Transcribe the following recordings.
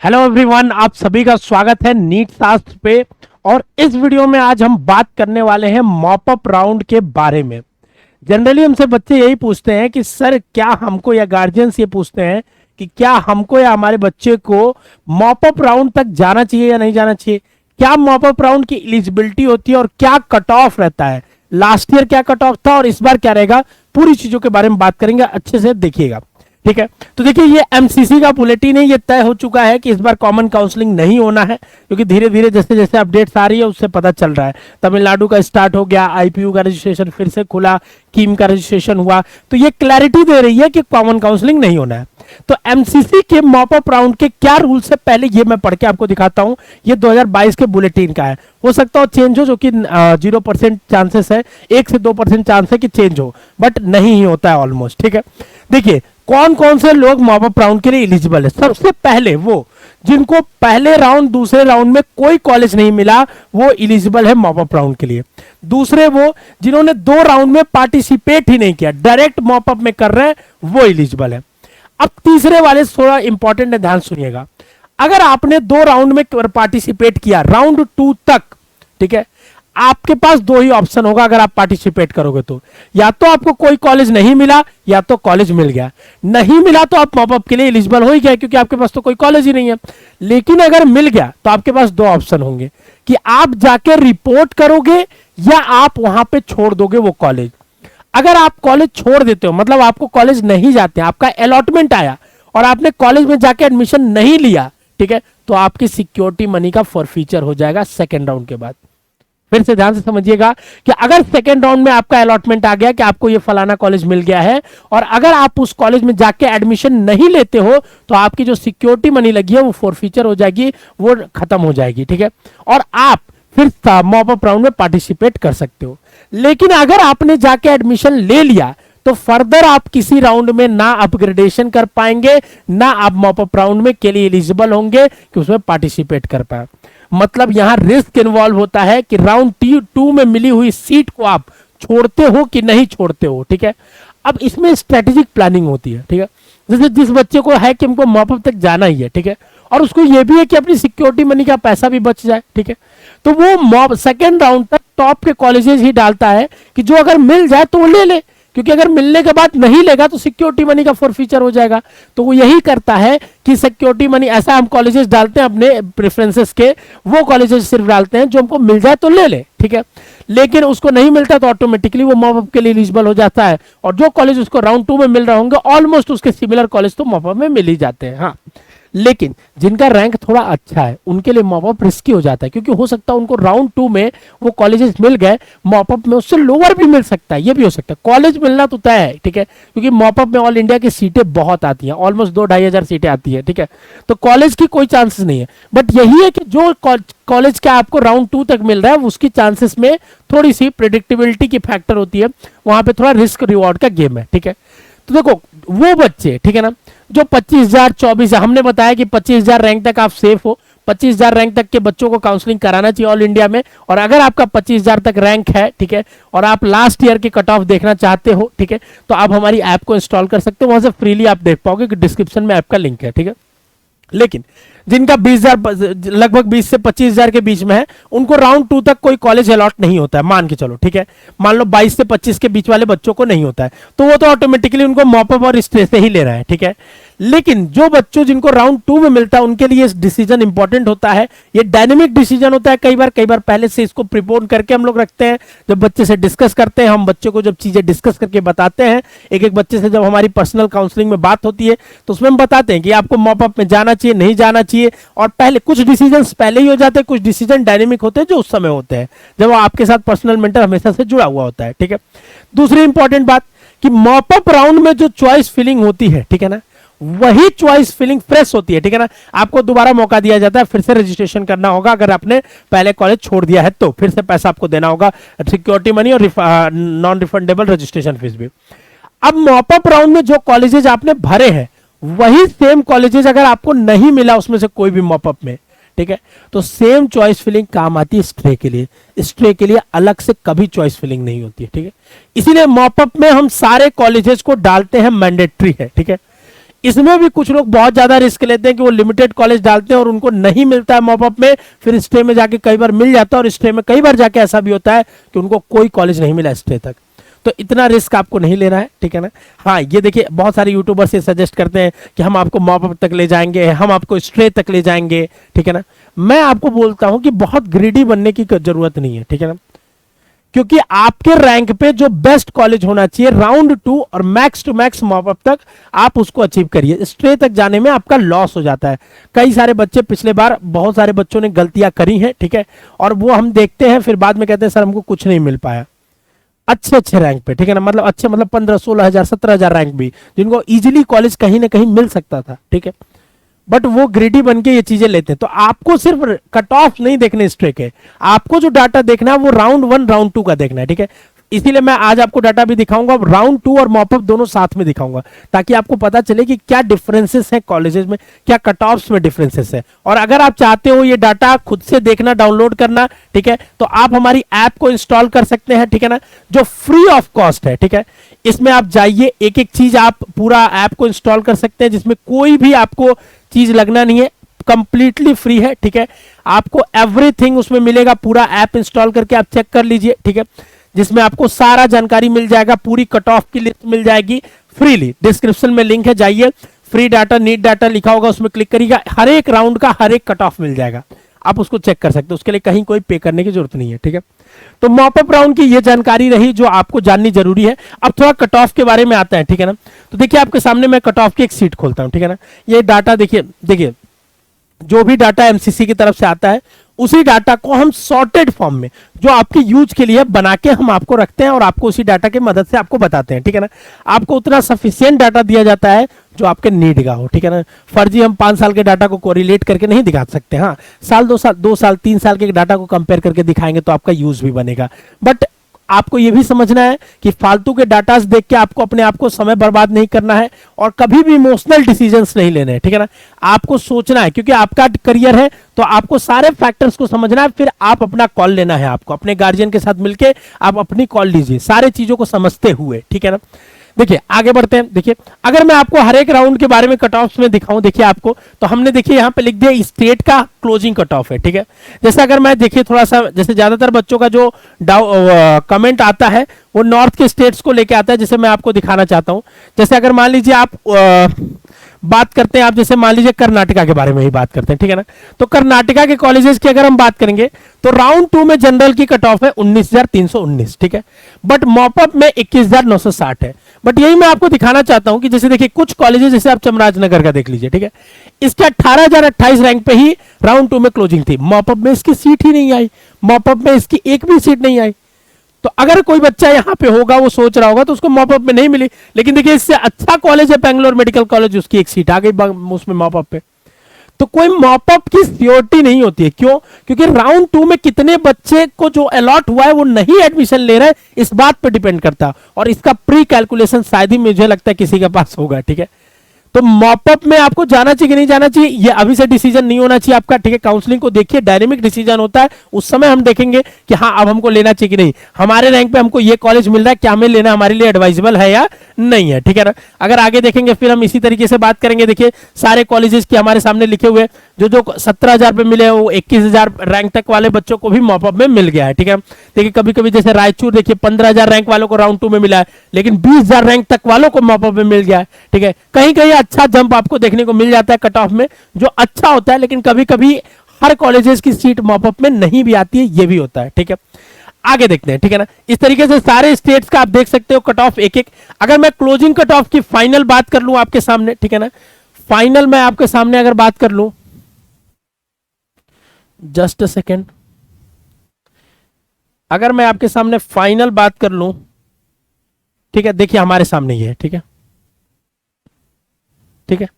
Hello everyone, आप सभी का स्वागत है नीट शास्त्र पे। और इस वीडियो में आज हम बात करने वाले हैं मॉप अप राउंड के बारे में। जनरली हमसे बच्चे यही पूछते हैं कि सर क्या हमको, या गार्जियंस ये पूछते हैं कि क्या हमको या हमारे बच्चे को मॉप अप राउंड तक जाना चाहिए या नहीं जाना चाहिए, क्या मॉप अप राउंड की एलिजिबिलिटी होती है और क्या कट ऑफ रहता है, लास्ट ईयर क्या कट ऑफ था और इस बार क्या रहेगा। पूरी चीजों के बारे में बात करेंगे, अच्छे से देखिएगा। ठीक है, तो देखिए ये एमसीसी का बुलेटिन है, ये तय हो चुका है कि इस बार कॉमन काउंसलिंग नहीं होना है, क्योंकि धीरे धीरे जैसे जैसे अपडेट्स आ रही है उससे पता चल रहा है। तमिलनाडु का स्टार्ट हो गया, आईपीयू का रजिस्ट्रेशन फिर से खुला, कीम का रजिस्ट्रेशन हुआ, तो ये क्लैरिटी दे रही है कि कॉमन काउंसलिंग नहीं होना है। तो एमसीसी के मॉप अप राउंड के क्या रूल्स है, पहले ये मैं पढ़ के आपको दिखाता हूं। ये 2022 के बुलेटिन का है, हो सकता हो चेंज हो, जो कि 0% चांसेस है, 1 से 2% चांस है कि चेंज हो, बट नहीं ही होता है ऑलमोस्ट। ठीक है, देखिए कौन कौन से लोग मॉप अप राउंड के लिए एलिजिबल है। सबसे पहले वो जिनको पहले राउंड दूसरे राउंड में कोई कॉलेज नहीं मिला, वो एलिजिबल है मॉप अप राउंड के लिए। दूसरे वो जिन्होंने 2 राउंड में पार्टिसिपेट ही नहीं किया, डायरेक्ट मॉप अप में कर रहे हैं, वो एलिजिबल है। अब तीसरे वाले थोड़ा इंपॉर्टेंट है, ध्यान सुनिएगा। अगर आपने 2 राउंड में पार्टिसिपेट किया, राउंड 2 तक, ठीक है, आपके पास 2 ही ऑप्शन होगा अगर आप पार्टिसिपेट करोगे तो, या तो आपको कोई कॉलेज नहीं मिला या तो कॉलेज मिल गया। नहीं मिला तो आप मॉप अप के लिए एलिजिबल हो ही गए, क्योंकि आपके पास तो कोई कॉलेज ही नहीं है। लेकिन अगर मिल गया तो आपके पास 2 ऑप्शन होंगे कि आप जाके रिपोर्ट करोगे या आप वहां पे छोड़ दोगे वो कॉलेज। अगर आप कॉलेज छोड़ देते हो, मतलब आपको कॉलेज नहीं जाते, आपका अलॉटमेंट आया और आपने कॉलेज में जाके एडमिशन नहीं लिया, ठीक है, तो आपकी सिक्योरिटी मनी का फॉरफीचर हो जाएगा सेकेंड राउंड के बाद। फिर से ध्यान से समझिएगा कि अगर सेकेंड राउंड में आपका अलॉटमेंट आ गया कि आपको ये फलाना कॉलेज मिल गया है, और अगर आप उस कॉलेज में जाके एडमिशन नहीं लेते हो, तो आपकी जो सिक्योरिटी मनी लगी है वो फॉरफीचर हो जाएगी, वो खत्म हो जाएगी। ठीक है, और आप फिर मॉप अप राउंड में पार्टिसिपेट कर सकते हो। लेकिन अगर आपने जाके एडमिशन ले लिया तो फर्दर आप किसी राउंड में ना अपग्रेडेशन कर पाएंगे, ना आप मॉप अप राउंड में के लिए एलिजिबल होंगे कि उसमें पार्टिसिपेट कर पाए। मतलब यहां रिस्क इन्वॉल्व होता है कि राउंड 2 में मिली हुई सीट को आप छोड़ते हो कि नहीं छोड़ते हो। ठीक है, अब इसमें स्ट्रेटेजिक प्लानिंग होती है। ठीक है, जैसे जिस बच्चे को है कि हमको मॉप अप तक जाना ही है, ठीक है, और उसको यह भी है कि अपनी सिक्योरिटी मनी का पैसा भी बच जाए, ठीक है, तो वो मॉप सेकेंड राउंड तक टॉप के कॉलेजेस ही डालता है कि जो अगर मिल जाए तो वो ले ले, क्योंकि अगर मिलने के बाद नहीं लेगा तो सिक्योरिटी मनी का फॉरफीचर हो जाएगा। तो वो यही करता है कि सिक्योरिटी मनी, ऐसा हम कॉलेजेस डालते हैं अपने प्रेफरेंसेस के, वो कॉलेजेस सिर्फ डालते हैं जो हमको मिल जाए तो ले ले, ठीक है, लेकिन उसको नहीं मिलता तो ऑटोमेटिकली वो मॉप अप के लिए एलिजिबल हो जाता है। और जो कॉलेज उसको राउंड 2 में मिल रहे होंगे, ऑलमोस्ट उसके सिमिलर कॉलेज तो मॉप अप में मिल ही जाते हैं। हाँ, लेकिन जिनका रैंक थोड़ा अच्छा है उनके लिए मॉप अप रिस्की हो जाता है, क्योंकि हो सकता है उनको राउंड 2 में वो कॉलेजेस मिल गए, मॉप अप में उससे लोअर भी मिल सकता है, ये भी हो सकता है। कॉलेज मिलना तो तय है, ठीक है, क्योंकि मॉप अप में ऑल इंडिया की सीटें बहुत आती हैं, ऑलमोस्ट 2-2,500 सीटें आती है, ठीक है, तो कॉलेज की कोई चांसेस नहीं है। बट यही है कि जो कॉलेज का आपको राउंड 2 तक मिल रहा है उसकी चांसेस में थोड़ी सी प्रेडिक्टेबिलिटी की फैक्टर होती है, वहां पे थोड़ा रिस्क रिवॉर्ड का गेम है। ठीक है, तो देखो वो बच्चे, ठीक है ना, जो 25,000 24,000, हमने बताया कि 25,000 रैंक तक आप सेफ हो, 25,000 रैंक तक के बच्चों को काउंसलिंग कराना चाहिए ऑल इंडिया में। और अगर आपका 25,000 तक रैंक है, ठीक है, और आप लास्ट ईयर की कट ऑफ देखना चाहते हो, ठीक है, तो आप हमारी ऐप को इंस्टॉल कर सकते हो, वहां से फ्रीली आप देख पाओगे कि डिस्क्रिप्शन में ऐप का लिंक है। ठीक है, लेकिन जिनका 20,000 लगभग 20 से 25,000 के बीच में है, उनको राउंड 2 तक कोई कॉलेज अलॉट नहीं होता है, मान के चलो, ठीक है, मान लो 22 से 25 के बीच वाले बच्चों को नहीं होता है, तो वो तो ऑटोमेटिकली उनको मॉप अप और स्टे से ही ले रहा है। ठीक है, लेकिन जो बच्चों जिनको राउंड 2 में मिलता है उनके लिए डिसीजन इंपॉर्टेंट होता है, ये डायनेमिक डिसीजन होता है। कई बार पहले से इसको प्रिपोन करके हम लोग रखते हैं, जब बच्चे से डिस्कस करते हैं, हम बच्चे को जब चीजें डिस्कस करके बताते हैं, एक एक बच्चे से जब हमारी पर्सनल काउंसलिंग में बात होती है तो उसमें हम बताते हैं कि आपको मॉप अप में जाना चाहिए, नहीं जाना चाहिए। और पहले कुछ डिसीजन पहले ही हो जाते हैं, कुछ डिसीजन डायनेमिक होते हैं जो उस समय होते हैं जब आपके साथ पर्सनल मेंटर हमेशा से जुड़ा हुआ होता है। ठीक है, दूसरी इंपॉर्टेंट बात कि मॉप अप राउंड में जो चॉइस फिलिंग होती है, ठीक है ना, वही चॉइस फिलिंग फ्रेश होती है। ठीक है ना, आपको दोबारा मौका दिया जाता है, फिर से रजिस्ट्रेशन करना होगा। अगर आपने पहले कॉलेज छोड़ दिया है तो फिर से पैसा आपको देना होगा, सिक्योरिटी मनी और नॉन रिफंडेबल रजिस्ट्रेशन फीस भी। अब मॉप अप राउंड में जो कॉलेजेस आपने भरे हैं वही सेम कॉलेजेस अगर आपको नहीं मिला उसमें से कोई भी मॉप अप में, ठीक है, तो सेम चॉइस फिलिंग काम आती है स्ट्रे के लिए। स्ट्रे के लिए अलग से कभी चॉइस फिलिंग नहीं होती है। ठीक है, इसीलिए मॉप अप में हम सारे कॉलेजेस को डालते हैं, मैंडेटरी है। ठीक है, इसमें भी कुछ लोग बहुत ज्यादा रिस्क लेते हैं कि वो लिमिटेड कॉलेज डालते हैं और उनको नहीं मिलता है मॉपअप में, फिर स्टे में जाके कई बार मिल जाता है, और स्टे में कई बार जाके ऐसा भी होता है कि उनको कोई कॉलेज नहीं मिला स्टे तक। तो इतना रिस्क आपको नहीं लेना है, ठीक है ना। हाँ, ये देखिए बहुत सारे यूट्यूबर्स ये सजेस्ट करते हैं कि हम आपको मॉपअप तक ले जाएंगे, हम आपको स्ट्रे तक ले जाएंगे, ठीक है ना। मैं आपको बोलता हूं कि बहुत ग्रीडी बनने की जरूरत नहीं है, ठीक है ना, क्योंकि आपके रैंक पे जो बेस्ट कॉलेज होना चाहिए राउंड 2 और मैक्स टू मैक्स मॉपअप तक आप उसको अचीव करिए। स्ट्रे तक जाने में आपका लॉस हो जाता है। कई सारे बच्चे पिछले बार बहुत सारे बच्चों ने गलतियां करी हैं, ठीक है, और वो हम देखते हैं फिर बाद में कहते हैं सर हमको कुछ नहीं मिल पाया अच्छे अच्छे रैंक पे, ठीक है ना, मतलब अच्छे मतलब 15-16 हजार 17 हजार रैंक भी, जिनको इजीली कॉलेज कहीं ना कहीं मिल सकता था, ठीक है, बट वो ग्रेडी बन के ये चीजें लेते हैं। तो आपको सिर्फ कट ऑफ नहीं देखने स्ट्रे के, आपको जो डाटा देखना है वो राउंड 1 राउंड 2 का देखना है, ठीक है। इसीलिए मैं आज आपको डाटा भी दिखाऊंगा, राउंड 2 और मॉपअप दोनों साथ में दिखाऊंगा, ताकि आपको पता चले कि क्या डिफरेंसेस हैं कॉलेजेस में, क्या कट ऑफ्स में डिफरेंसेस है। और अगर आप चाहते हो ये डाटा खुद से देखना, डाउनलोड करना, ठीक है, तो आप हमारी ऐप को इंस्टॉल कर सकते हैं, ठीक है ना, जो फ्री ऑफ कॉस्ट है, ठीक है। इसमें आप जाइए, एक एक चीज आप पूरा ऐप को इंस्टॉल कर सकते हैं, जिसमें कोई भी आपको चीज लगना नहीं है, कंप्लीटली फ्री है, ठीक है। आपको एवरीथिंग उसमें मिलेगा, पूरा ऐप इंस्टॉल करके आप चेक कर लीजिए, ठीक है, जिसमें आपको सारा जानकारी मिल जाएगा, पूरी कट ऑफ की लिस्ट मिल जाएगी फ्रीली। डिस्क्रिप्शन में लिंक है, जाइए, फ्री डाटा नीट डाटा लिखा होगा, उसमें क्लिक करिएगा, हर एक राउंड का हर एक कट ऑफ मिल जाएगा, आप उसको चेक कर सकते हो, उसके लिए कहीं कोई पे करने की जरूरत नहीं है, ठीक है। तो मॉपअप राउंड की ये जानकारी रही जो आपको जाननी जरूरी है। अब थोड़ा कट ऑफ के बारे में आता है, ठीक है ना। तो देखिए आपके सामने मैं कट ऑफ की एक सीट खोलता हूं, ठीक है ना। ये डाटा देखिए, देखिए जो भी डाटा एमसीसी की तरफ से आता है उसी डाटा को हम सॉर्टेड फॉर्म में जो आपके यूज के लिए बना के हम आपको रखते हैं और आपको उसी डाटा की मदद से आपको बताते हैं, ठीक है ना। आपको उतना सफिशिएंट डाटा दिया जाता है जो आपके नीड का हो, ठीक है ना। फर्जी हम 5 साल के डाटा को कोरिलेट करके नहीं दिखा सकते, हाँ, साल 2 साल 3 साल के डाटा को कंपेयर करके दिखाएंगे तो आपका यूज भी बनेगा। बट आपको यह भी समझना है कि फालतू के डाटा देख के आपको अपने आप को समय बर्बाद नहीं करना है और कभी भी इमोशनल डिसीजंस नहीं लेने हैं, ठीक है ना। आपको सोचना है, क्योंकि आपका करियर है, तो आपको सारे फैक्टर्स को समझना है, फिर आप अपना कॉल लेना है। आपको अपने गार्जियन के साथ मिलकर आप अपनी कॉल लीजिए, सारे चीजों को समझते हुए, ठीक है ना। देखिए आगे बढ़ते हैं। देखिए अगर मैं आपको हर एक राउंड के बारे में कट ऑफ में दिखाऊं, देखिए आपको, तो हमने देखिए यहाँ पे लिख दिया स्टेट का क्लोजिंग कट ऑफ है, ठीक है। जैसे अगर मैं देखिए थोड़ा सा, जैसे ज्यादातर बच्चों का जो कमेंट आता है वो नॉर्थ के स्टेट्स को लेके आता है, जैसे मैं आपको दिखाना चाहता हूं। जैसे अगर मान लीजिए आप बात करते हैं, आप जैसे मान लीजिए कर्नाटका के बारे में ही बात करते हैं, ठीक है ना। तो कर्नाटका के कॉलेजेस की अगर हम बात करेंगे तो राउंड 2 में जनरल की कट ऑफ है 19,319, ठीक है, बट मॉपअप में 21,960 है। बट यही मैं आपको दिखाना चाहता हूं कि जैसे देखिए कुछ कॉलेजेस, जैसे आप चामराजनगर का देख लीजिए, ठीक है, इसके 18,028 रैंक पे ही राउंड 2 में क्लोजिंग थी, मॉपअप में इसकी सीट ही नहीं आई, मॉपअप में इसकी एक भी सीट नहीं आई। तो अगर कोई बच्चा यहां पे होगा, वो सोच रहा होगा, तो उसको मॉपअप में नहीं मिली, लेकिन देखिए इससे अच्छा कॉलेज है बेंगलोर मेडिकल कॉलेज, उसकी एक सीट आ गई उसमें मॉपअप पे। तो कोई मॉपअप की सियोरिटी नहीं होती है, क्यों? क्योंकि राउंड 2 में कितने बच्चे को जो अलॉट हुआ है वो नहीं एडमिशन ले रहे हैं, इस बात पे डिपेंड करता है, और इसका प्री कैलकुलेशन शायद ही मुझे लगता है किसी के पास होगा, ठीक है। तो मॉपअप में आपको जाना चाहिए कि नहीं जाना चाहिए, ये अभी से डिसीजन नहीं होना चाहिए आपका, ठीक है। काउंसलिंग को देखिए, डायनेमिक डिसीजन होता है, उस समय हम देखेंगे कि हाँ अब हमको लेना चाहिए कि नहीं, हमारे रैंक पे हमको ये कॉलेज मिल रहा है, क्या हमें लेना हमारे लिए एडवाइजेबल है या नहीं है, ठीक है ना। अगर आगे देखेंगे फिर हम इसी तरीके से बात करेंगे। देखिए सारे कॉलेजेस के हमारे सामने लिखे हुए, जो 17,000 पे मिले वो 21,000 रैंक तक वाले बच्चों को भी मॉपअप में मिल गया है, ठीक है। देखिए कभी कभी जैसे रायचूर देखिए 15,000 रैंक वालों को राउंड 2 में मिला है, लेकिन 20,000 रैंक तक वालों को मॉपअप में मिल गया है, ठीक है। कहीं कहीं अच्छा जंप आपको देखने को मिल जाता है कट ऑफ में, जो अच्छा होता है, लेकिन कभी कभी हर कॉलेजेस की सीट मॉपअप में नहीं भी आती है, ये भी होता है, ठीक है। आगे देखते हैं, ठीक है ना। इस तरीके से सारे स्टेट्स का आप देख सकते हो कट ऑफ एक एक। अगर मैं क्लोजिंग कट ऑफ की फाइनल बात कर लूं आपके सामने, ठीक है ना, फाइनल मैं आपके सामने अगर बात कर लूं, जस्ट अ सेकेंड, अगर मैं आपके सामने फाइनल बात कर लूं, ठीक है, देखिए हमारे सामने ये है, ठीक है, ठीक है।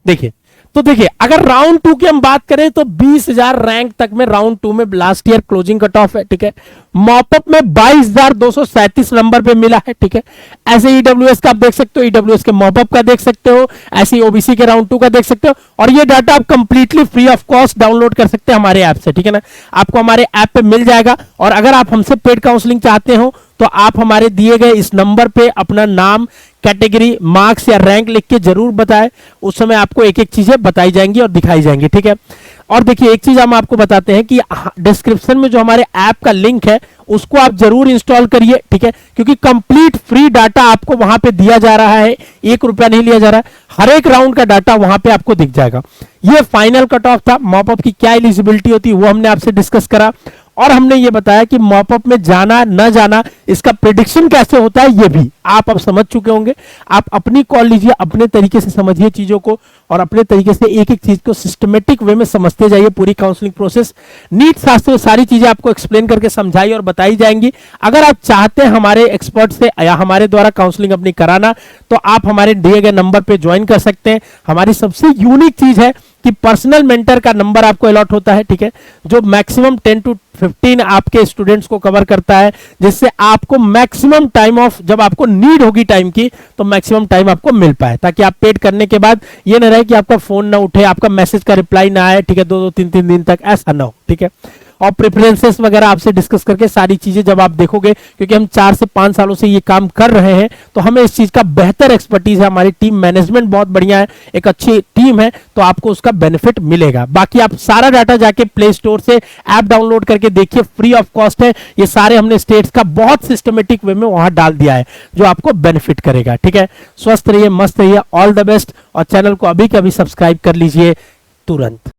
देखिए तो देखिए अगर राउंड 2 की हम बात करें तो 20,000 रैंक तक में राउंड 2 में last year closing cut off है, ठीक है। मॉपअप में 22,237 नंबर पे मिला है, ठीक है। ऐसे ईडब्ल्यूएस का आप देख सकते हो, ईडब्ल्यूएस के मॉपअप का देख सकते हो, ऐसे ओबीसी के राउंड 2 का देख सकते हो, और ये डाटा आप completely free of cost download कर सकते हैं हमारे ऐप से, ठीक है ना। आपको हमारे ऐप पे मिल जाएगा, और अगर आप हमसे पेड काउंसलिंग चाहते हो तो आप हमारे दिए गए इस नंबर पे अपना नाम, कैटेगरी, मार्क्स या रैंक लिख के जरूर बताएं। उस समय आपको एक एक चीजें बताई जाएंगी और दिखाई जाएंगी, ठीक है। और देखिए एक चीज हम आपको बताते हैं कि डिस्क्रिप्शन में जो हमारे ऐप का लिंक है उसको आप जरूर इंस्टॉल करिए, ठीक है, क्योंकि कंप्लीट फ्री डाटा आपको वहां पे दिया जा रहा है, 1 रुपया नहीं लिया जा रहा है, हर एक राउंड का डाटा वहां पे आपको दिख जाएगा। ये फाइनल कट ऑफ था, मॉपअप की क्या एलिजिबिलिटी होती है वो हमने आपसे डिस्कस करा, और हमने ये बताया कि मॉपअप में जाना न जाना, इसका प्रिडिक्शन कैसे होता है ये भी आप अब समझ चुके होंगे। आप अपनी कॉल लीजिए, अपने तरीके से समझिए चीजों को, और अपने तरीके से एक एक चीज को सिस्टमेटिक वे में समझते जाइए। पूरी काउंसलिंग प्रोसेस नीट शास्त्र में सारी चीजें आपको एक्सप्लेन करके समझाई और बताई जाएंगी। अगर आप चाहते हैं हमारे एक्सपर्ट से या हमारे द्वारा काउंसलिंग अपनी कराना, तो आप हमारे दिए गए नंबर पे ज्वाइन कर सकते हैं। हमारी सबसे यूनिक चीज है कि पर्सनल मेंटर का नंबर आपको अलॉट होता है, ठीक है, जो मैक्सिमम 10 to 15 आपके स्टूडेंट्स को कवर करता है, जिससे आपको मैक्सिमम टाइम ऑफ, जब आपको नीड होगी टाइम की, तो मैक्सिमम टाइम आपको मिल पाए, ताकि आप पेड करने के बाद ये ना रहे कि आपका फोन ना उठे, आपका मैसेज का रिप्लाई ना आए, ठीक है, 2-2 3-3 दिन तक, ऐसा ना हो, ठीक है। और प्रेफरेंसेस वगैरह आपसे डिस्कस करके सारी चीजें जब आप देखोगे, क्योंकि हम 4 से 5 सालों से ये काम कर रहे हैं, तो हमें इस चीज का बेहतर एक्सपर्टीज है, हमारी टीम मैनेजमेंट बहुत बढ़िया है, एक अच्छी टीम है, तो आपको उसका बेनिफिट मिलेगा। बाकी आप सारा डाटा जाके प्ले स्टोर से ऐप डाउनलोड करके देखिए, फ्री ऑफ कॉस्ट है। ये सारे हमने स्टेट्स का बहुत सिस्टमेटिक वे में वहां डाल दिया है, जो आपको बेनिफिट करेगा, ठीक है। स्वस्थ रहिए, मस्त रहिए, ऑल द बेस्ट, और चैनल को अभी के अभी सब्सक्राइब कर लीजिए तुरंत।